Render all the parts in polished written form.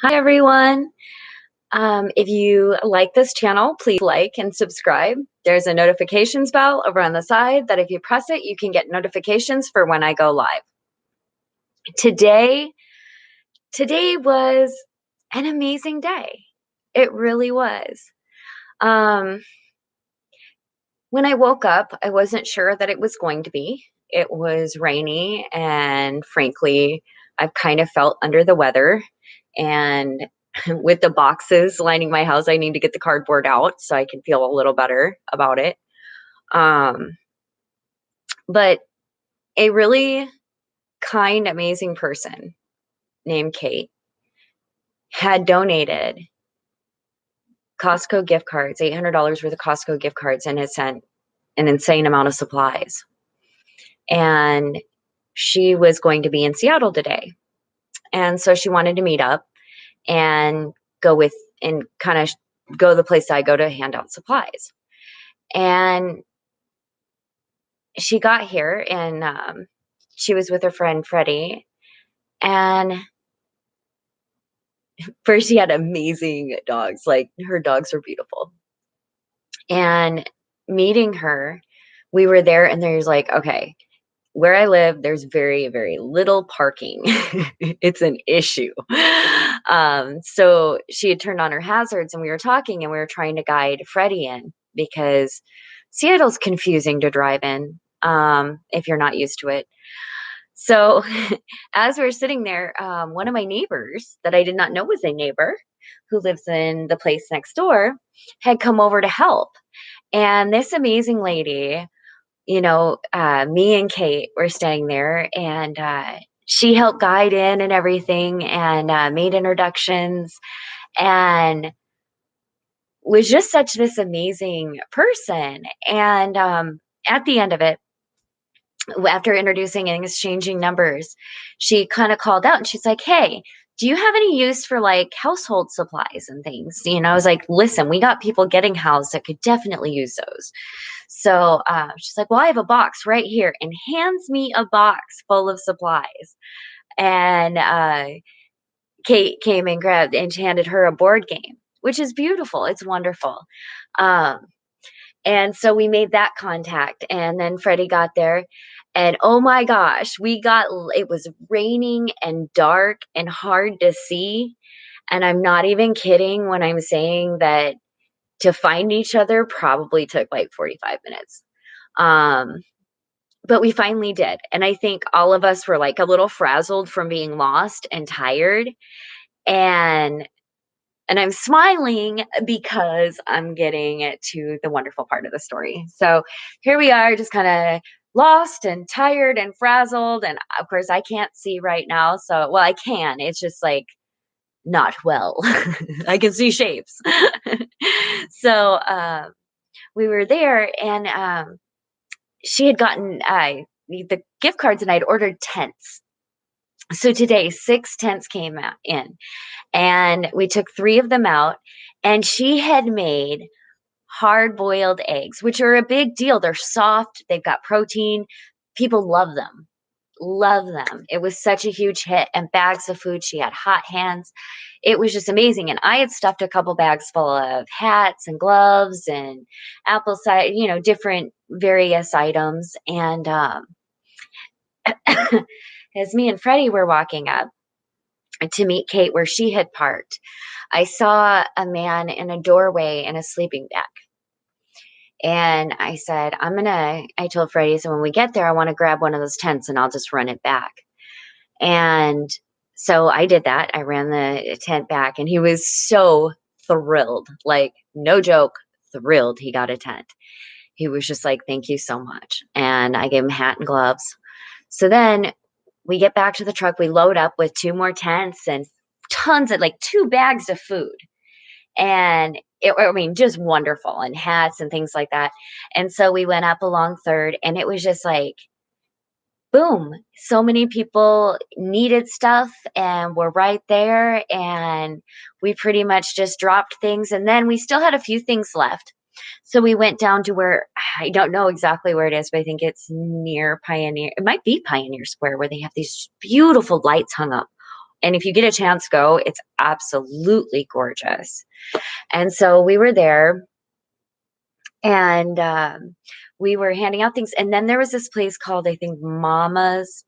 Hi, everyone. If you like this channel, please like and subscribe. There's a notifications bell over on the side that if you press it, you can get notifications for when I go live. Today, today was an amazing day. It really was. Um, when I woke up, I wasn't sure that it was going to be. It was rainy, and frankly, I've kind of felt under the weather. And with the boxes lining my house, I need to get the cardboard out so I can feel a little better about it. Um, but a really kind, amazing person named Kate had donated Costco gift cards, $800 worth of Costco gift cards, and had sent an insane amount of supplies. And she was going to be in Seattle today. And so she wanted to meet up and go with and kind of go the place I go to hand out supplies. And she got here and she was with her friend Freddie. And first, she had amazing dogs. Like her dogs were beautiful. And meeting her, we were there, and there's like, okay, where I live, there's very, very little parking. It's an issue. So she had turned on her hazards, and we were talking, and we were trying to guide Freddie in because Seattle's confusing to drive in if you're not used to it. So as we were sitting there, one of my neighbors that I did not know was a neighbor who lives in the place next door had come over to help. And this amazing lady, me and Kate were staying there, and she helped guide in and everything, and made introductions, and was just such this amazing person. And at the end of it, after introducing and exchanging numbers, she kind of called out and she's like, "Hey, do you have any use for like household supplies and things?" I was like, "Listen, we got people getting housed that could definitely use those." So she's like, "Well, I have a box right here," and hands me a box full of supplies. And Kate came and grabbed and handed her a board game, which is beautiful. It's wonderful. Um, and so we made that contact, and then Freddie got there, and oh my gosh, it was raining and dark and hard to see. And I'm not even kidding when I'm saying that to find each other probably took like 45 minutes. Um, but we finally did. And I think all of us were like a little frazzled from being lost and tired. And I'm smiling because I'm getting to the wonderful part of the story. So here we are, just kind of lost and tired and frazzled. And of course, I can't see right now. So, well, I can. It's just like not well. I can see shapes. So we were there, and she had gotten the gift cards, and I'd ordered tents. So today, 6 tents came in, and we took 3 of them out, and she had made hard-boiled eggs, which are a big deal. They're soft, they've got protein. People love them. Love them. It was such a huge hit, and bags of food. She had hot hands. It was just amazing, and I had stuffed a couple bags full of hats and gloves and apple cider, different various items, and, as me and Freddie were walking up to meet Kate where she had parked, I saw a man in a doorway in a sleeping bag. And I said, I told Freddie, so when we get there, I want to grab one of those tents and I'll just run it back. And so I did that. I ran the tent back, and he was so thrilled, like, no joke, thrilled he got a tent. He was just like, "Thank you so much." And I gave him a hat and gloves. So then we get back to the truck, we load up with 2 more tents and tons of, like, 2 bags of food. And I mean, just wonderful, and hats and things like that. And so we went up along Third, and it was just like, boom, so many people needed stuff and were right there, and we pretty much just dropped things, and then we still had a few things left. So we went down to where, I don't know exactly where it is, but I think it's near Pioneer. It might be Pioneer Square, where they have these beautiful lights hung up And if you get a chance, go. It's absolutely gorgeous. And so we were there, and we were handing out things. And then there was this place called, I think, Mama's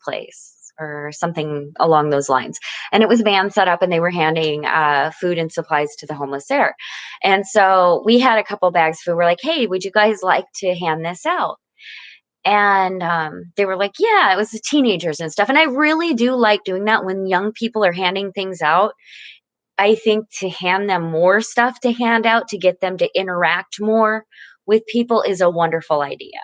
Place or something along those lines. And it was van set up, and they were handing food and supplies to the homeless there. And so we had a couple bags of food. We're like, hey, would you guys like to hand this out? And they were like, yeah, it was the teenagers and stuff. And I really do like doing that when young people are handing things out. I think to hand them more stuff to hand out to get them to interact more with people is a wonderful idea.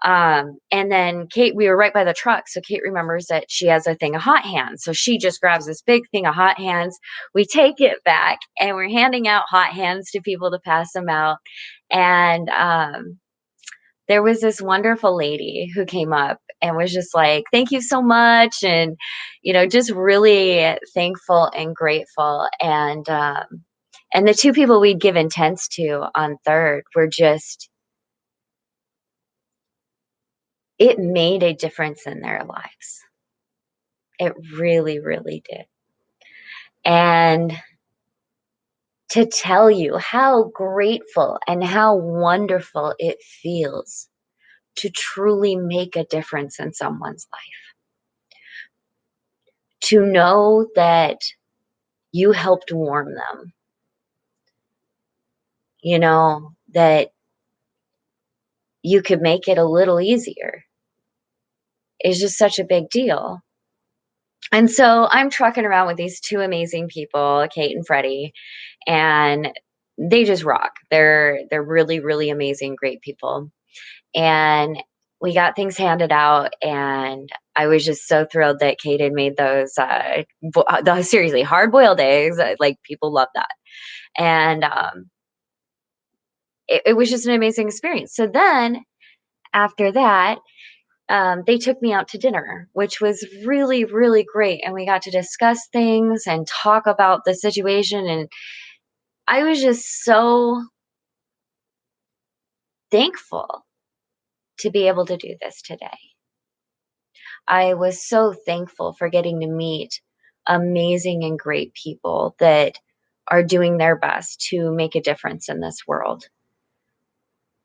And then Kate, we were right by the truck. So Kate remembers that she has a thing of hot hands. So she just grabs this big thing of hot hands. We take it back and we're handing out hot hands to people to pass them out. And there was this wonderful lady who came up and was just like, thank you so much. And, just really thankful and grateful. And the two people we'd given tents to on third were just, it made a difference in their lives. It really, really did. And to tell you how grateful and how wonderful it feels to truly make a difference in someone's life. To know that you helped warm them, that you could make it a little easier is just such a big deal. And so I'm trucking around with these two amazing people, Kate and Freddie, and they just rock. They're really, really amazing, great people. And we got things handed out, and I was just so thrilled that Kate had made those those seriously hard-boiled eggs. Like, people love that. And it was just an amazing experience. So then after that, they took me out to dinner, which was really, really great. And we got to discuss things and talk about the situation. And I was just so thankful to be able to do this today. I was so thankful for getting to meet amazing and great people that are doing their best to make a difference in this world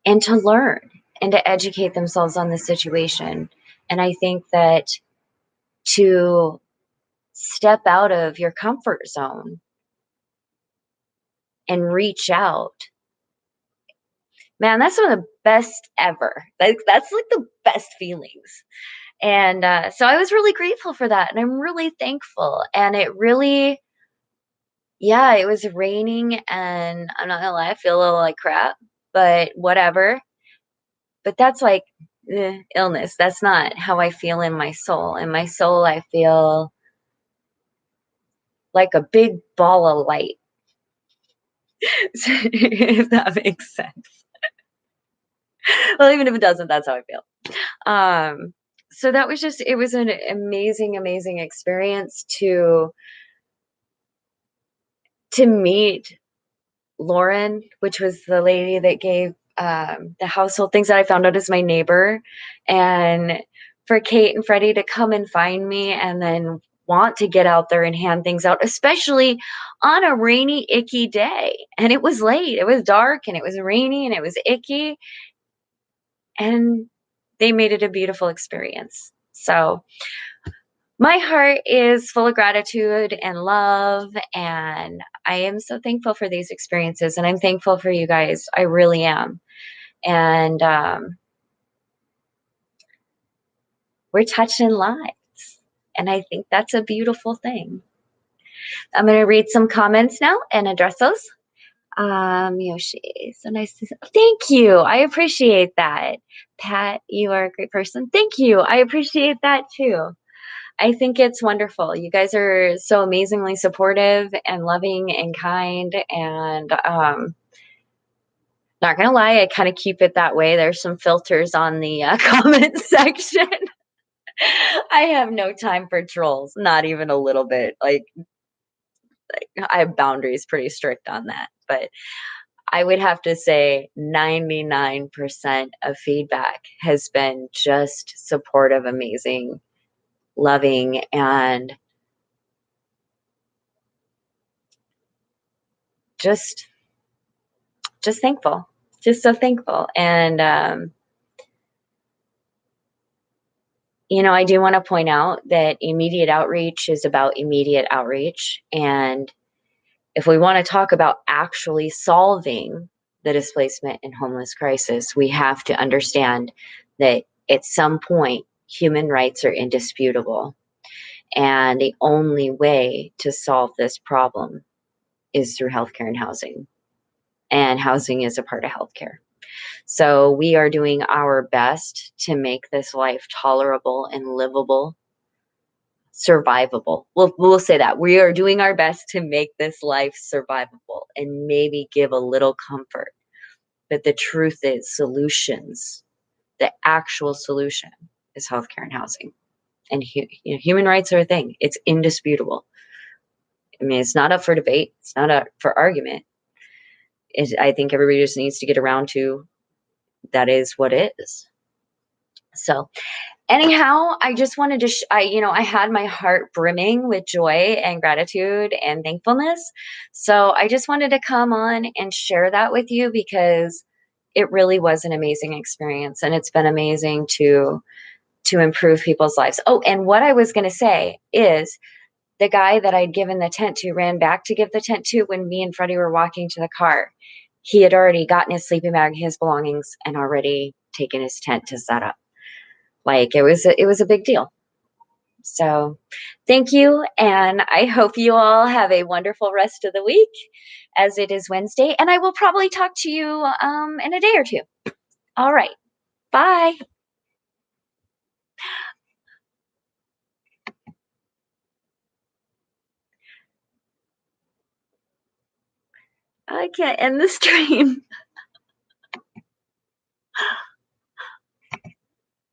and to learn and to educate themselves on the situation. And I think that to step out of your comfort zone and reach out, man, that's one of the best ever. That's like the best feelings. And so I was really grateful for that. And I'm really thankful. And it really, yeah, it was raining. And I'm not going to lie, I feel a little like crap, but whatever. But that's like illness. That's not how I feel in my soul. In my soul, I feel like a big ball of light, if that makes sense. Well, even if it doesn't, that's how I feel. So that was just, it was an amazing, amazing experience to meet Lauren, which was the lady that gave the household things that I found out is my neighbor, and for Kate and Freddie to come and find me and then want to get out there and hand things out, especially on a rainy, icky day. And it was late, it was dark, and it was rainy, and it was icky, and they made it a beautiful experience. So my heart is full of gratitude and love, and I am so thankful for these experiences, and I'm thankful for you guys. I really am. And we're touching lives, and I think that's a beautiful thing. I'm going to read some comments now and address those. Yoshi, so nice to see. Thank you. I appreciate that. Pat, you are a great person. Thank you. I appreciate that too. I think it's wonderful. You guys are so amazingly supportive and loving and kind. And not gonna lie, I kind of keep it that way. There's some filters on the comment section. I have no time for trolls, not even a little bit. Like I have boundaries pretty strict on that. But I would have to say 99% of feedback has been just supportive, amazing, loving, and just thankful, just so thankful. And, I do want to point out that immediate outreach is about immediate outreach. And if we want to talk about actually solving the displacement and homeless crisis, we have to understand that at some point, human rights are indisputable. And the only way to solve this problem is through healthcare and housing. And housing is a part of healthcare. So we are doing our best to make this life tolerable and livable, survivable. We'll say that. We are doing our best to make this life survivable and maybe give a little comfort. But the truth is, solutions, the actual solution is healthcare and housing. And human rights are a thing. It's indisputable. I mean, it's not up for debate. It's not up for argument. I think everybody just needs to get around to that is what it is. So anyhow, I just wanted to, I had my heart brimming with joy and gratitude and thankfulness. So I just wanted to come on and share that with you because it really was an amazing experience, and it's been amazing to improve people's lives. Oh, and what I was going to say is the guy that I'd given the tent to ran back to give the tent to when me and Freddie were walking to the car. He had already gotten his sleeping bag, his belongings, and already taken his tent to set up. Like it was a big deal. So thank you. And I hope you all have a wonderful rest of the week as it is Wednesday. And I will probably talk to you in a day or two. All right. Bye. I can't end the stream.